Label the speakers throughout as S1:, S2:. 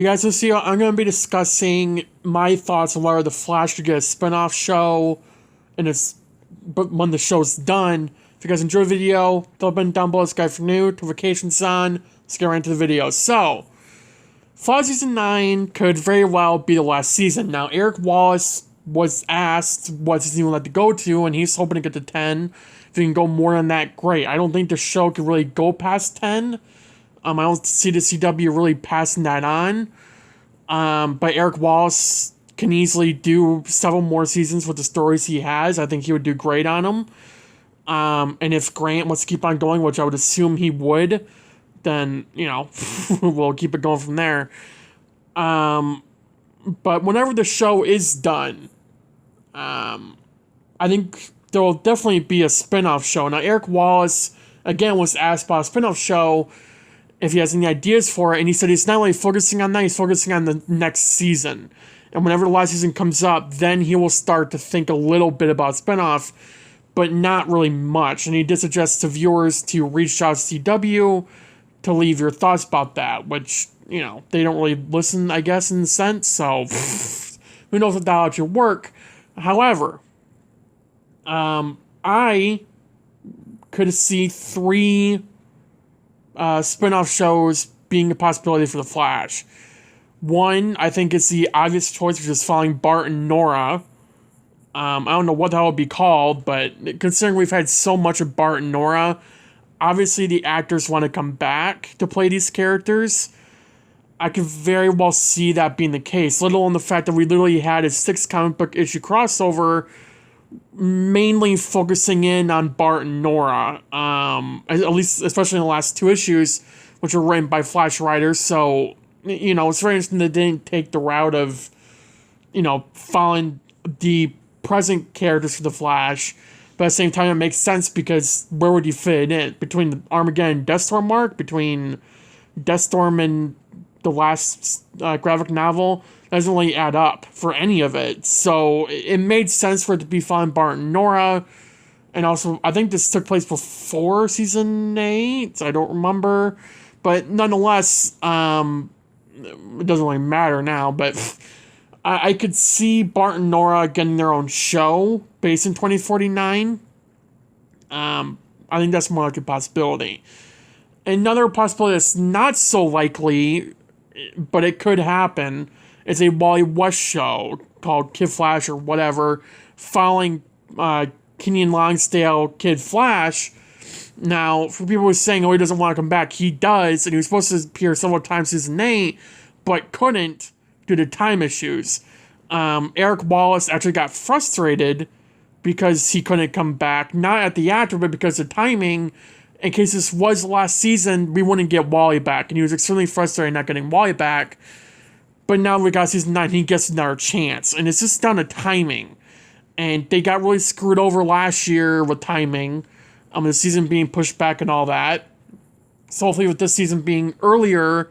S1: You guys will see, I'm going to be discussing my thoughts on whether The Flash should get a spin-off show, but when the show's done. If you guys enjoyed the video, throw a button down below, subscribe for new, notifications on, let's get right into the video. So, Flash Season 9 could very well be the last season. Now, Eric Wallace was asked what season he would like to go to, and he's hoping to get to 10. If he can go more than that, great. I don't think the show could really go past 10. I don't see the CW really passing that on. But Eric Wallace can easily do several more seasons with the stories he has. I think he would do great on them. And if Grant wants to keep on going, which I would assume he would, then, we'll keep it going from there. But whenever the show is done, I think there will definitely be a spin-off show. Now, Eric Wallace, again, was asked about a spin-off show if he has any ideas for it, and he said he's not really focusing on that, he's focusing on the next season. And whenever the last season comes up, then he will start to think a little bit about spin-off, but not really much. And he did suggest to viewers to reach out to CW to leave your thoughts about that, which, they don't really listen, I guess, in a sense, so who knows if that'll actually work. However, I could see 3 spin-off shows being a possibility for The Flash. One, I think it's the obvious choice, which is following Bart and Nora. I don't know what that would be called, but considering we've had so much of Bart and Nora, obviously the actors want to come back to play these characters. I could very well see that being the case, let alone the fact that we literally had a 6 comic book issue crossover mainly focusing in on Bart and Nora, at least especially in the last 2 issues, which were written by Flash writers. So, it's very interesting they didn't take the route of, following the present characters for the Flash, but at the same time it makes sense because where would you fit it in? Between the Armageddon and Deathstorm arc, between Deathstorm and the last graphic novel, doesn't really add up for any of it. So it made sense for it to be following Bart and Nora. And also, I think this took place before season 8. I don't remember. But nonetheless, it doesn't really matter now. But I could see Bart and Nora getting their own show based in 2049. I think that's more like a possibility. Another possibility that's not so likely, but it could happen, it's a Wally West show called Kid Flash or whatever, following Kenyon Lonsdale Kid Flash. Now, for people who are saying, he doesn't want to come back, he does, and he was supposed to appear several times in season 8, but couldn't due to time issues. Eric Wallace actually got frustrated because he couldn't come back, not at the actor, but because of timing. In case this was the last season, we wouldn't get Wally back, and he was extremely frustrated not getting Wally back. But now we got season 9, he gets another chance. And it's just down to timing. And they got really screwed over last year with timing. The season being pushed back and all that. So hopefully with this season being earlier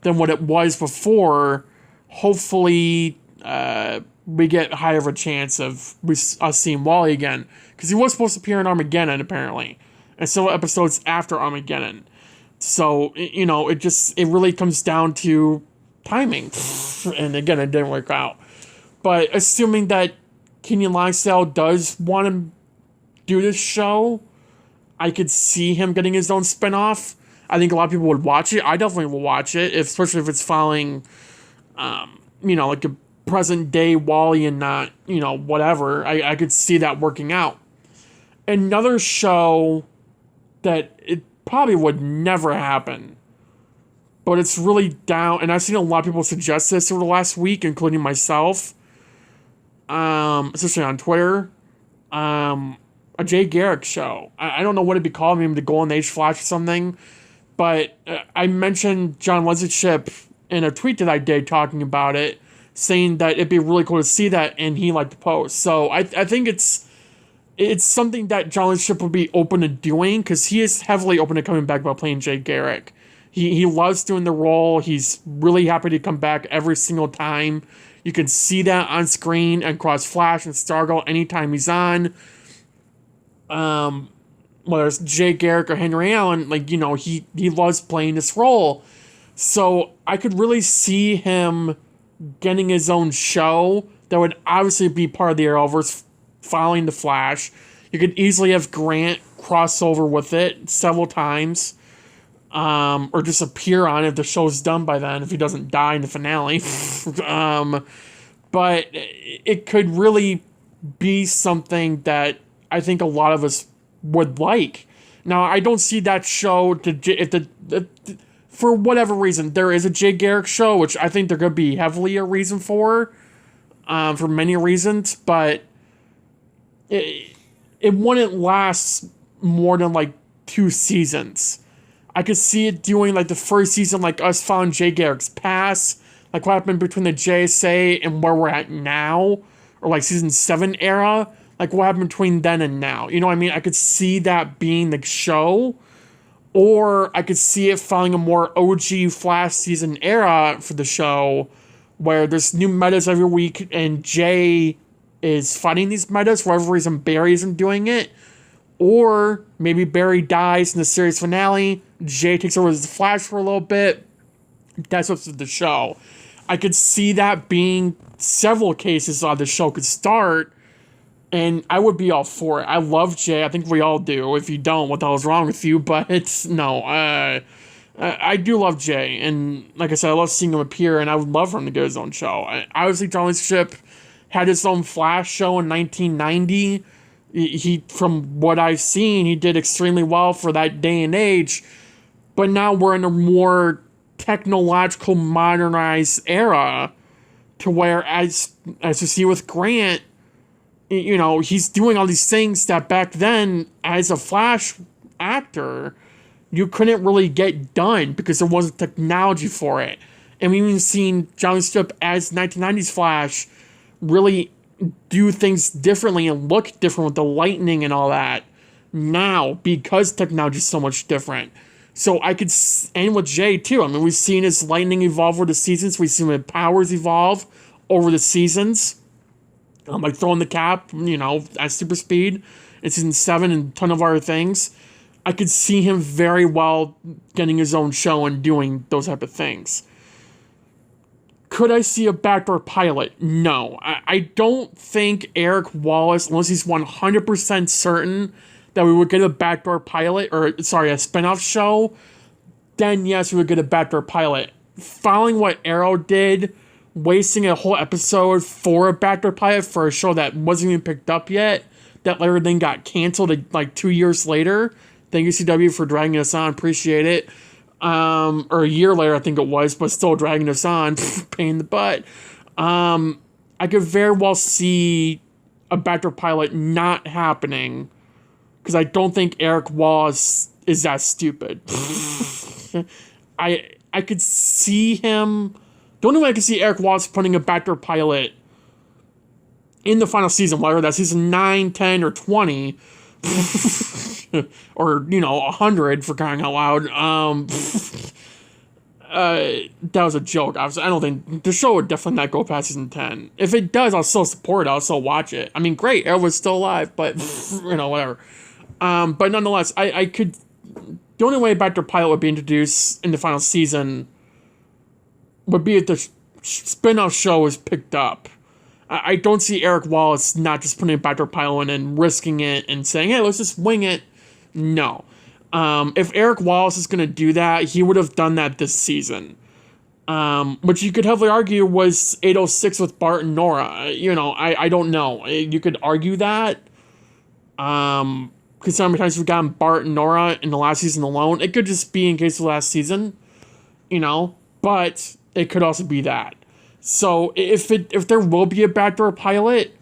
S1: than what it was before, hopefully we get higher of a chance of us seeing Wally again. Because he was supposed to appear in Armageddon, apparently. And several episodes after Armageddon. So, it really comes down to timing. And again, it didn't work out. But assuming that Kenyon Lonsdale does want to do this show, I could see him getting his own spinoff. I think a lot of people would watch it. I definitely will watch it, especially if it's following, like a present day Wally and not, whatever. I could see that working out. Another show that it probably would never happen, but it's really down, and I've seen a lot of people suggest this over the last week, including myself, especially on Twitter, a Jay Garrick show. I don't know what it'd be called, maybe the Golden Age Flash or something, but I mentioned John Wesley in a tweet that I did talking about it, saying that it'd be really cool to see that, and he liked the post. So I think it's something that John Wesley would be open to doing, because he is heavily open to coming back by playing Jay Garrick. He loves doing the role. He's really happy to come back every single time. You can see that on screen and across Flash and Stargirl anytime he's on. Whether it's Jay Garrick or Henry Allen, he loves playing this role. So I could really see him getting his own show that would obviously be part of the Arrowverse following the Flash. You could easily have Grant cross over with it several times, or just appear on it if the show's done by then, if he doesn't die in the finale. But it could really be something that I think a lot of us would like. Now, I don't see that show for whatever reason, there is a Jay Garrick show, which I think there could be heavily a reason for many reasons, but it wouldn't last more than like 2 seasons. I could see it doing like the first season, like us following Jay Garrick's past, like what happened between the JSA and where we're at now, or like season 7 era, like what happened between then and now. You know what I mean? I could see that being the show, or I could see it following a more OG Flash season era for the show, where there's new metas every week and Jay is fighting these metas for whatever reason Barry isn't doing it. Or maybe Barry dies in the series finale, Jay takes over as the Flash for a little bit. That's what's the show. I could see that being several cases how the show could start, and I would be all for it. I love Jay. I think we all do. If you don't, what the hell is wrong with you? But I do love Jay, and like I said, I love seeing him appear, and I would love for him to get his own show. Obviously, John Ship had his own Flash show in 1990. He, from what I've seen, he did extremely well for that day and age. But now we're in a more technological, modernized era, to where, as you see with Grant, you know, he's doing all these things that back then, as a Flash actor, you couldn't really get done because there wasn't technology for it. And we've even seen Johnny Strip as 1990s Flash really do things differently and look different with the lightning and all that now, because technology is so much different. So I could, and with Jay too. I mean, we've seen his lightning evolve over the seasons. We've seen his powers evolve over the seasons. Like throwing the cap, you know, at super speed in season 7 and a ton of other things. I could see him very well getting his own show and doing those type of things. Could I see a backdoor pilot? No. I don't think Eric Wallace, unless he's 100% certain that we would get a backdoor pilot, or sorry, a spinoff show, then yes, we would get a backdoor pilot. Following what Arrow did, wasting a whole episode for a backdoor pilot for a show that wasn't even picked up yet, that later then got canceled like 2 years later. Thank you, CW, for dragging us on. Appreciate it. Or a year later, I think it was, but still dragging us on. Pain in the butt. I could very well see a backdoor pilot not happening, because I don't think Eric Wallace is that stupid. I could see him... The only way I could see Eric Wallace putting a backdoor pilot in the final season, whether that's season 9, 10, or 20, or, you know, 100 for crying out loud. That was a joke. Obviously, I don't think the show would definitely not go past season 10. If it does, I'll still support it. I'll still watch it. I mean, great, Arrow's still alive, but you know, whatever. But nonetheless, I could. The only way backdoor pilot would be introduced in the final season would be if the spin-off show is picked up. I don't see Eric Wallace not just putting a backdoor pilot in and risking it and saying, hey, let's just wing it. No. If Eric Wallace is going to do that, he would have done that this season. Which you could heavily argue was 806 with Bart and Nora. You know, I don't know. You could argue that. Because how many times we've gotten Bart and Nora in the last season alone. It could just be in case of last season. You know. But it could also be that. So if there will be a backdoor pilot,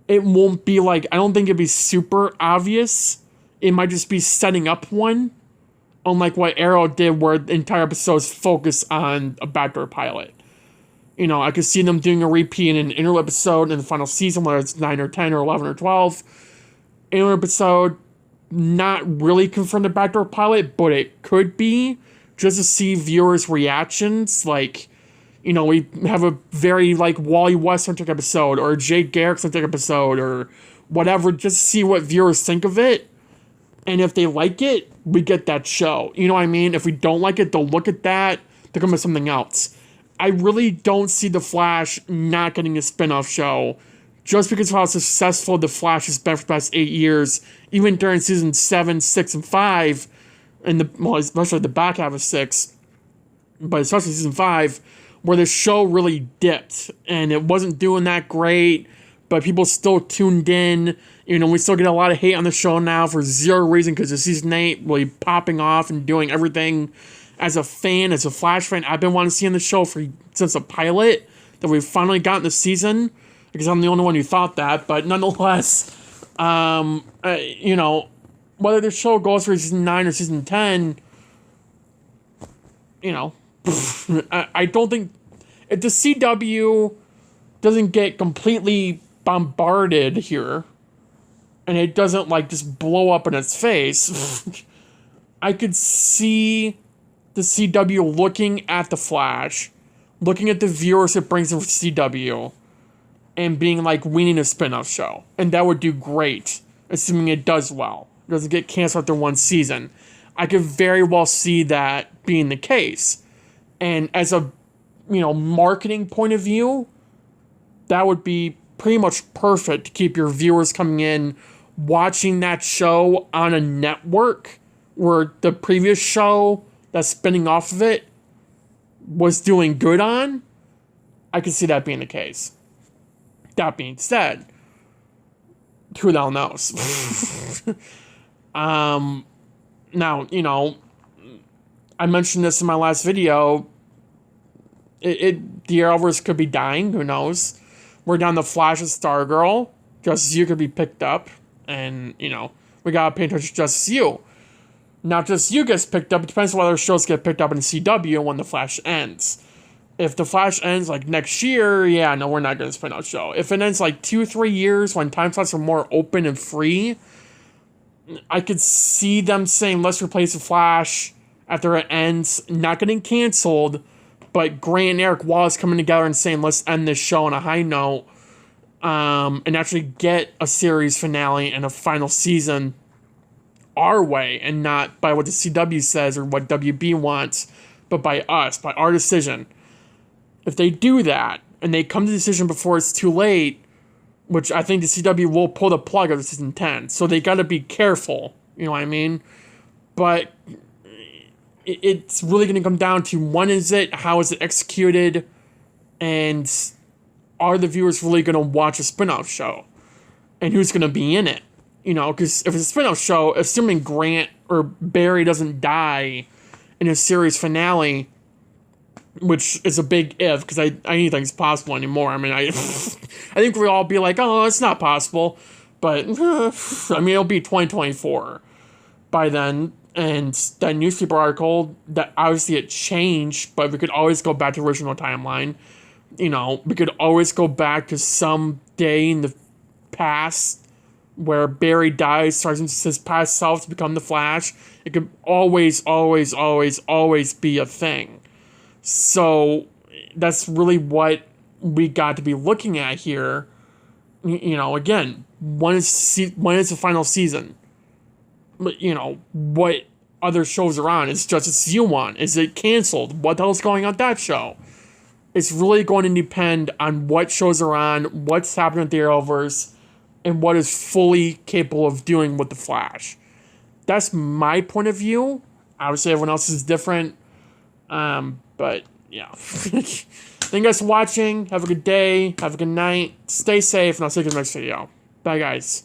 S1: it won't be like, I don't think it'd be super obvious. It might just be setting up one, unlike what Arrow did, where the entire episodes focus on a backdoor pilot. You know, I could see them doing a repeat in an interlude episode in the final season, whether it's 9 or 10 or 11 or 12. Interlude episode, not really confirmed a backdoor pilot, but it could be, just to see viewers' reactions. Like, you know, we have a very, like, Wally West-centric episode, or a Jake Garrick-centric episode, or whatever, just to see what viewers think of it. And if they like it, we get that show. You know what I mean? If we don't like it, they'll look at that, to come with something else. I really don't see The Flash not getting a spin-off show just because of how successful The Flash has been for the past 8 years, even during season 7, 6, and 5, and especially the back half of 6, but especially season 5, where the show really dipped, and it wasn't doing that great, but people still tuned in. We still get a lot of hate on the show now for zero reason because of season 8 really popping off and doing everything. As a fan, as a Flash fan, I've been wanting to see in the show since the pilot that we've finally gotten this season, because I'm the only one who thought that, but nonetheless, whether the show goes for season 9 or season 10, I don't think, if the CW doesn't get completely bombarded here, and it doesn't, just blow up in its face, I could see the CW looking at The Flash, looking at the viewers it brings in for CW, and being like, we need a spin-off show. And that would do great, assuming it does well. It doesn't get canceled after one season. I could very well see that being the case. And as a, marketing point of view, that would be pretty much perfect to keep your viewers coming in, watching that show on a network where the previous show that's spinning off of it was doing good on. I could see that being the case. That being said, who the hell knows? Now, I mentioned this in my last video. The Arrowverse could be dying. Who knows? We're down to Flash and Stargirl. Justice U could be picked up. And, we gotta pay attention to Justice U. Now, Justice U gets picked up. It depends on whether shows get picked up in the CW when The Flash ends. If The Flash ends, next year, yeah, no, we're not gonna spin out a show. If it ends, 2-3 years when time slots are more open and free, I could see them saying, let's replace The Flash after it ends, not getting canceled, but Grant and Eric Wallace coming together and saying, let's end this show on a high note, and actually get a series finale and a final season our way, and not by what the CW says or what WB wants, but by us, by our decision. If they do that, and they come to the decision before it's too late, which I think the CW will pull the plug of season 10, so they gotta be careful, you know what I mean? But it's really gonna come down to, when is it, how is it executed, and are the viewers really gonna watch a spin-off show? And who's gonna be in it? Because if it's a spin-off show, assuming Grant or Barry doesn't die in a series finale, which is a big if, because anything's possible anymore. I think we'll all be like, oh, it's not possible. But, it'll be 2024 by then. And that newspaper article, that obviously it changed, but we could always go back to the original timeline. We could always go back to some day in the past where Barry dies, starts his past self to become the Flash. It could always, always, always, always be a thing. So that's really what we got to be looking at here. Again, when is the final season? What other shows are on? Is Justice U on? Is it canceled? What the hell's going on that show? It's really going to depend on what shows are on, what's happening with the Arrowverse, and what is fully capable of doing with the Flash. That's my point of view. Obviously, everyone else is different. But, yeah. Thank you guys for watching. Have a good day. Have a good night. Stay safe, and I'll see you in the next video. Bye, guys.